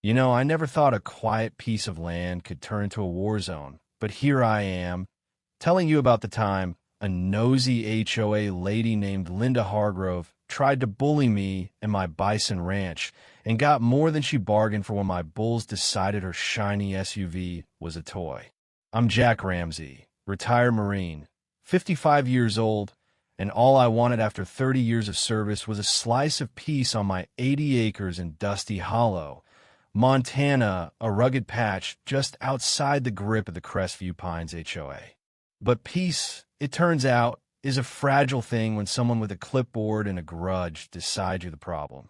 You know, I never thought a quiet piece of land could turn into a war zone, but here I am, telling you about the time a nosy HOA lady named Linda Hargrove tried to bully me and my Bison ranch and got more than she bargained for when my bulls decided her shiny SUV was a toy. I'm Jack Ramsey, retired Marine, 55 years old, and all I wanted after 30 years of service was a slice of peace on my 80 acres in Dusty Hollow, Montana, a rugged patch just outside the grip of the Crestview Pines HOA. But peace, it turns out, is a fragile thing when someone with a clipboard and a grudge decides you're the problem.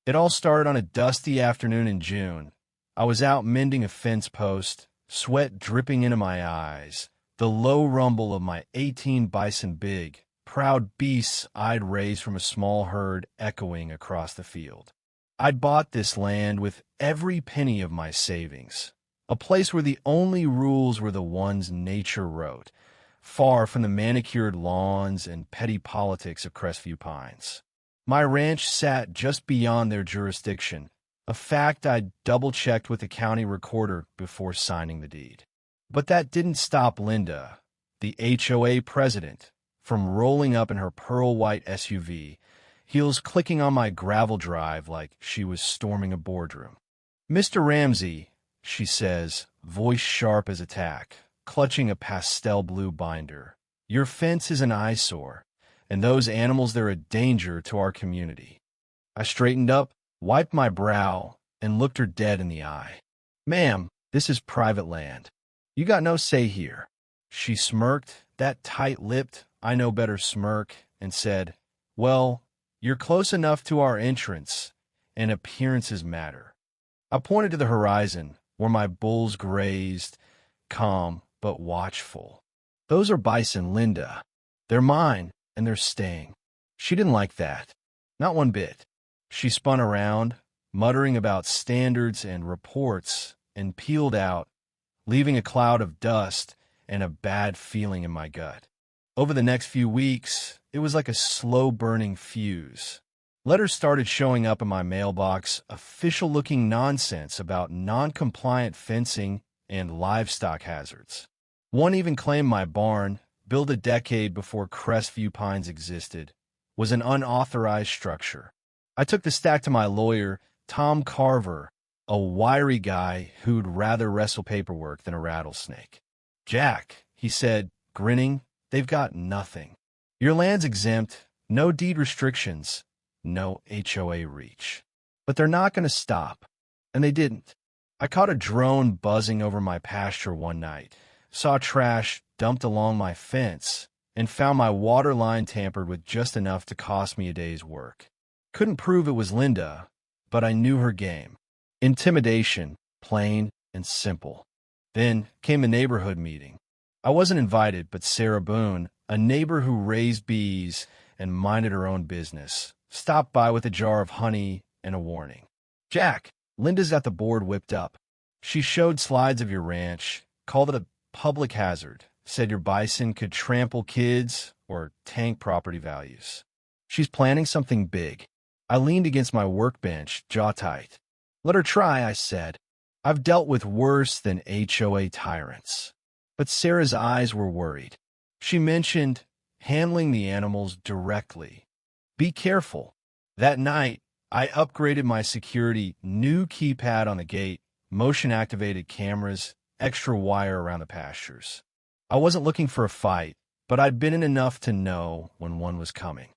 It all started on a dusty afternoon in June. I was out mending a fence post, sweat dripping into my eyes, the low rumble of my 18 Bison big, proud beasts I'd raised from a small herd echoing across the field. I'd bought this land with every penny of my savings, a place where the only rules were the ones nature wrote, far from the manicured lawns and petty politics of Crestview Pines. My ranch sat just beyond their jurisdiction, a fact I'd double-checked with the county recorder before signing the deed. But that didn't stop Linda, the HOA president, from rolling up in her pearl-white SUV, heels clicking on my gravel drive like she was storming a boardroom. "Mr. Ramsey," she says, voice sharp as a tack, clutching a pastel blue binder, "your fence is an eyesore, and those animals, they're a danger to our community." I straightened up, wiped my brow, and looked her dead in the eye. "Ma'am, this is private land. You got no say here." She smirked, that tight-lipped, I know better smirk, and said, "Well, you're close enough to our entrance, and appearances matter." I pointed to the horizon, where my bulls grazed, calm but watchful. "Those are Bison, Linda. They're mine, and they're staying." She didn't like that. Not one bit. She spun around, muttering about standards and reports, and peeled out, leaving a cloud of dust and a bad feeling in my gut. Over the next few weeks, it was like a slow-burning fuse. Letters started showing up in my mailbox, official-looking nonsense about non-compliant fencing and livestock hazards. One even claimed my barn, built a decade before Crestview Pines existed, was an unauthorized structure. I took the stack to my lawyer, Tom Carver, a wiry guy who'd rather wrestle paperwork than a rattlesnake. "Jack," he said, grinning, "they've got nothing. Your land's exempt, no deed restrictions, no HOA reach. But they're not going to stop." And they didn't. I caught a drone buzzing over my pasture one night, saw trash dumped along my fence, and found my water line tampered with just enough to cost me a day's work. Couldn't prove it was Linda, but I knew her game. Intimidation, plain and simple. Then came a neighborhood meeting. I wasn't invited, but Sarah Boone, a neighbor who raised bees and minded her own business, stopped by with a jar of honey and a warning. "Jack, Linda's got the board whipped up. She showed slides of your ranch, called it a public hazard, said your Bison could trample kids or tank property values. She's planning something big." I leaned against my workbench, jaw tight. "Let her try," I said. "I've dealt with worse than HOA tyrants." But Sarah's eyes were worried. She mentioned handling the animals directly. "Be careful." That night, I upgraded my security, new keypad on the gate, motion-activated cameras, extra wire around the pastures. I wasn't looking for a fight, but I'd been in enough to know when one was coming.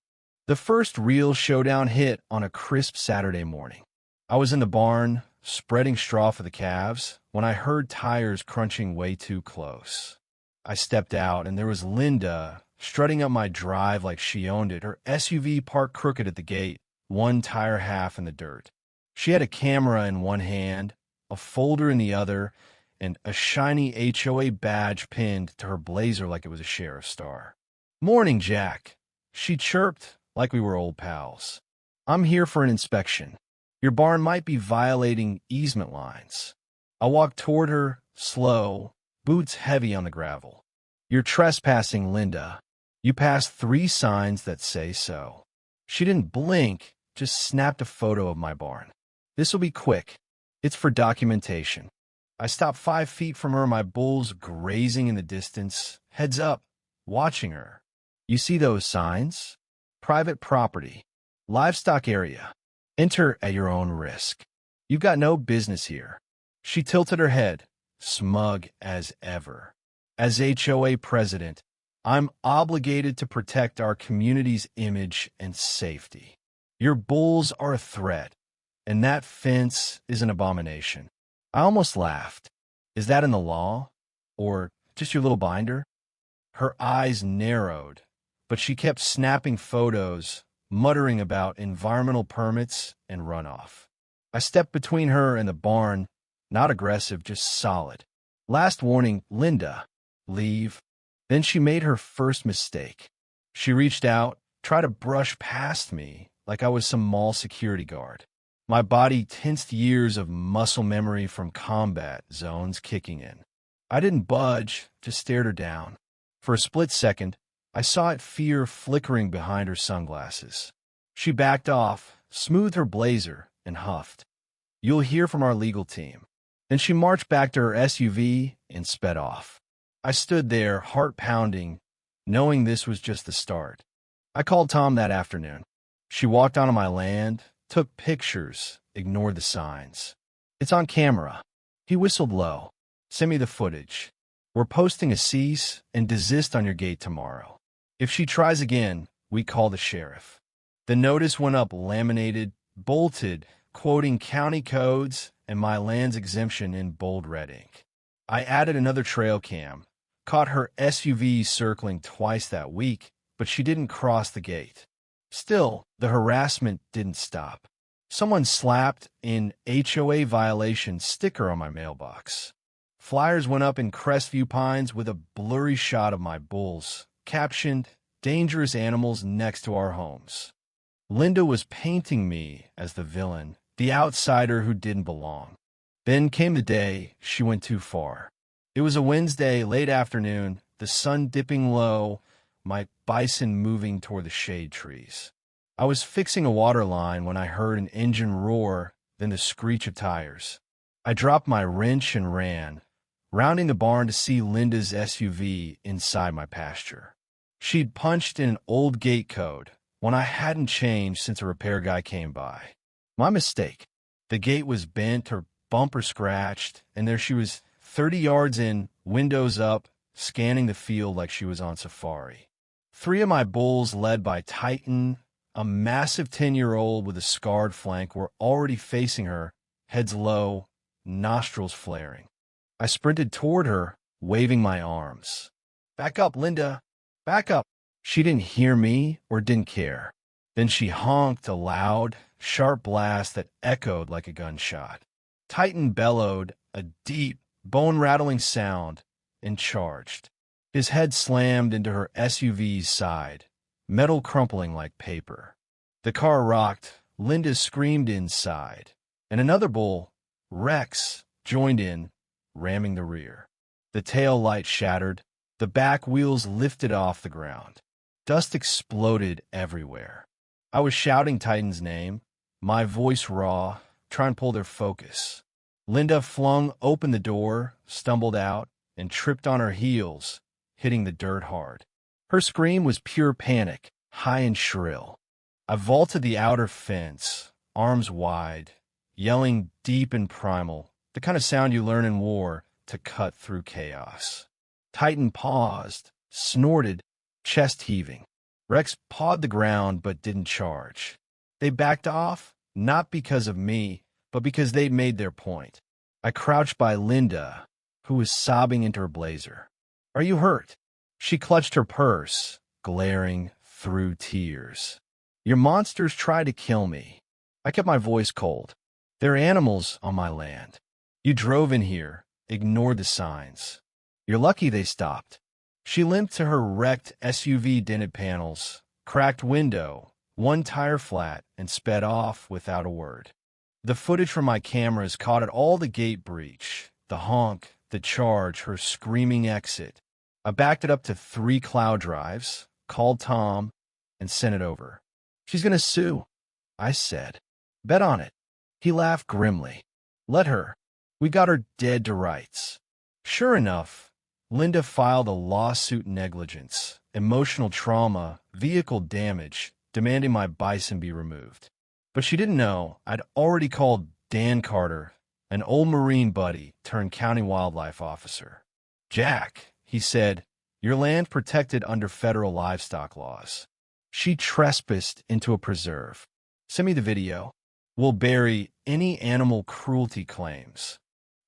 The first real showdown hit on a crisp Saturday morning. I was in the barn, spreading straw for the calves, when I heard tires crunching way too close. I stepped out, and there was Linda, strutting up my drive like she owned it, her SUV parked crooked at the gate, one tire half in the dirt. She had a camera in one hand, a folder in the other, and a shiny HOA badge pinned to her blazer like it was a sheriff's star. "Morning, Jack," she chirped like we were old pals. "I'm here for an inspection. Your barn might be violating easement lines." I walked toward her, slow, boots heavy on the gravel. "You're trespassing, Linda. You passed 3 signs that say so." She didn't blink, just snapped a photo of my barn. "This will be quick. It's for documentation. I stop 5 feet from her, my bulls grazing in the distance, heads up, watching her. You see those signs? Private property. Livestock area. Enter at your own risk. You've got no business here. She tilted her head, smug as ever. As HOA president, I'm obligated to protect our community's image and safety. Your bulls are a threat, and that fence is an abomination. I almost laughed. Is that in the law? Or just your little binder? Her eyes narrowed, but she kept snapping photos, muttering about environmental permits and runoff. I stepped between her and the barn, not aggressive, just solid. Last warning, Linda, leave. Then she made her first mistake. She reached out, tried to brush past me like I was some mall security guard. My body tensed, years of muscle memory from combat zones kicking in. I didn't budge, just stared her down. For a split second, I saw it, fear flickering behind her sunglasses. She backed off, smoothed her blazer, and huffed. You'll hear from our legal team. Then she marched back to her SUV and sped off. I stood there, heart pounding, knowing this was just the start. I called Tom that afternoon. She walked onto my land, took pictures, ignored the signs. It's on camera. He whistled low. Send me the footage. We're posting a cease and desist on your gate tomorrow. If she tries again, we call the sheriff. The notice went up laminated, bolted, quoting county codes and my land's exemption in bold red ink. I added another trail cam, caught her SUV circling twice that week, but she didn't cross the gate. Still, the harassment didn't stop. Someone slapped an HOA violation sticker on my mailbox. Flyers went up in Crestview Pines with a blurry shot of my bulls, captioned, "Dangerous animals next to our homes." Linda was painting me as the villain, the outsider who didn't belong. Then came the day she went too far. It was a Wednesday, late afternoon, the sun dipping low, my bison moving toward the shade trees. I was fixing a water line when I heard an engine roar, then the screech of tires. I dropped my wrench and ran, rounding the barn to see Linda's SUV inside my pasture. She'd punched in an old gate code, one I hadn't changed since a repair guy came by. My mistake. The gate was bent, her bumper scratched, and there she was, 30 yards in, windows up, scanning the field like she was on safari. 3 of my bulls, led by Titan, a massive 10-year-old with a scarred flank, were already facing her, heads low, nostrils flaring. I sprinted toward her, waving my arms. "Back up, Linda! Back up!" She didn't hear me or didn't care. Then she honked a loud, sharp blast that echoed like a gunshot. Titan bellowed, a deep, bone-rattling sound, and charged. His head slammed into her SUV's side, metal crumpling like paper. The car rocked, Linda screamed inside, and another bull, Rex, joined in, ramming the rear. The tail light shattered, the back wheels lifted off the ground. Dust exploded everywhere. I was shouting Titan's name, my voice raw, trying to pull their focus. Linda flung open the door, stumbled out, and tripped on her heels, hitting the dirt hard. Her scream was pure panic, high and shrill. I vaulted the outer fence, arms wide, yelling deep and primal, the kind of sound you learn in war to cut through chaos. Titan paused, snorted, chest heaving. Rex pawed the ground but didn't charge. They backed off, not because of me, but because they'd made their point. I crouched by Linda, who was sobbing into her blazer. "Are you hurt?" She clutched her purse, glaring through tears. "Your monsters tried to kill me." I kept my voice cold. "There are animals on my land. You drove in here, ignored the signs. You're lucky they stopped." She limped to her wrecked SUV dented panels, cracked window, one tire flat, and sped off without a word. The footage from my cameras caught it all: the gate breach, the honk, the charge, her screaming exit. I backed it up to 3 cloud drives, called Tom, and sent it over. "She's going to sue," I said. "Bet on it." He laughed grimly. Let her. We got her dead to rights. Sure enough, Linda filed a lawsuit negligence, emotional trauma, vehicle damage, demanding my Bison be removed. But she didn't know I'd already called Dan Carter, an old Marine buddy turned county wildlife officer. Jack, he said, your land protected under federal livestock laws. She trespassed into a preserve. Send me the video. We'll bury any animal cruelty claims.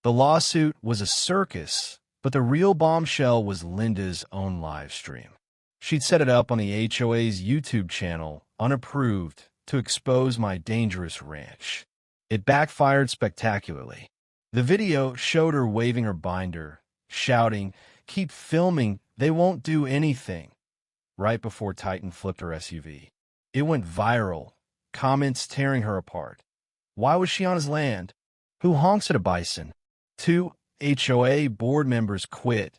The lawsuit was a circus, but the real bombshell was Linda's own live stream. She'd set it up on the HOA's YouTube channel, unapproved, to expose my dangerous ranch. It backfired spectacularly. The video showed her waving her binder, shouting, "Keep filming, they won't do anything," right before Titan flipped her SUV. It went viral, comments tearing her apart. Why was she on his land? Who honks at a bison? 2 HOA board members quit,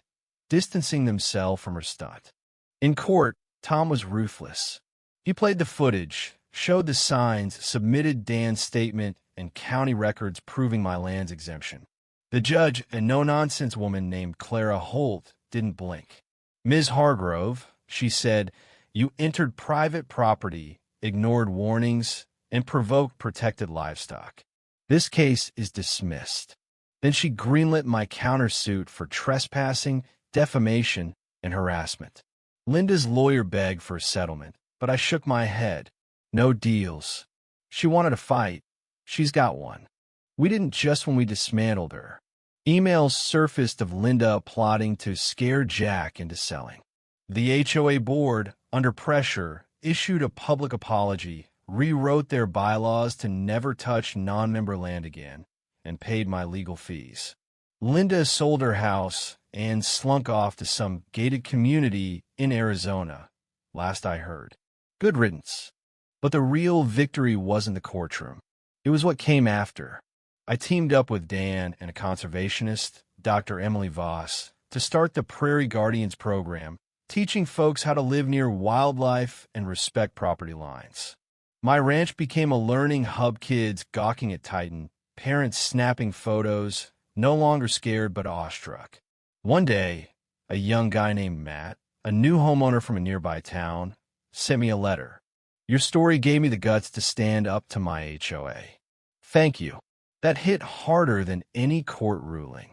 distancing themselves from her stunt. In court, Tom was ruthless. He played the footage, showed the signs, submitted Dan's statement, and county records proving my land's exemption. The judge, a no-nonsense woman named Clara Holt, didn't blink. Ms. Hargrove, she said, you entered private property, ignored warnings, and provoked protected livestock. This case is dismissed. Then she greenlit my countersuit for trespassing, defamation, and harassment. Linda's lawyer begged for a settlement, but I shook my head. No deals. She wanted a fight. She's got one. We didn't just when we dismantled her. Emails surfaced of Linda plotting to scare Jack into selling. The HOA board, under pressure, issued a public apology, rewrote their bylaws to never touch non-member land again, and paid my legal fees. Linda sold her house and slunk off to some gated community in Arizona, last I heard. Good riddance. But the real victory wasn't the courtroom. It was what came after. I teamed up with Dan and a conservationist, Dr. Emily Voss, to start the Prairie Guardians program, teaching folks how to live near wildlife and respect property lines. My ranch became a learning hub, kids gawking at Titan, parents snapping photos, no longer scared but awestruck. One day, a young guy named Matt, a new homeowner from a nearby town, sent me a letter. Your story gave me the guts to stand up to my HOA. Thank you. That hit harder than any court ruling.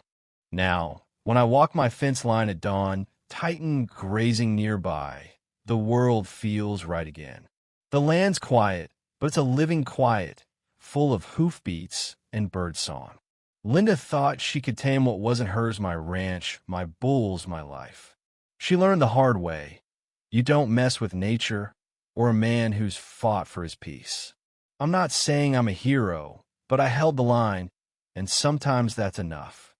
Now, when I walk my fence line at dawn, Titan grazing nearby, the world feels right again. The land's quiet, but it's a living quiet, full of hoofbeats and birdsong. Linda thought she could tame what wasn't hers, my ranch, my bulls, my life. She learned the hard way. You don't mess with nature or a man who's fought for his peace. I'm not saying I'm a hero, but I held the line, and sometimes that's enough.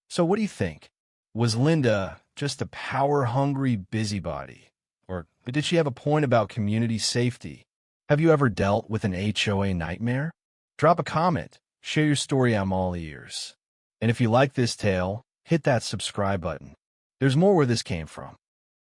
So what do you think? Was Linda just a power-hungry busybody? Or did she have a point about community safety? Have you ever dealt with an HOA nightmare? Drop a comment. Share your story. I'm all ears. And if you like this tale, hit that subscribe button. There's more where this came from.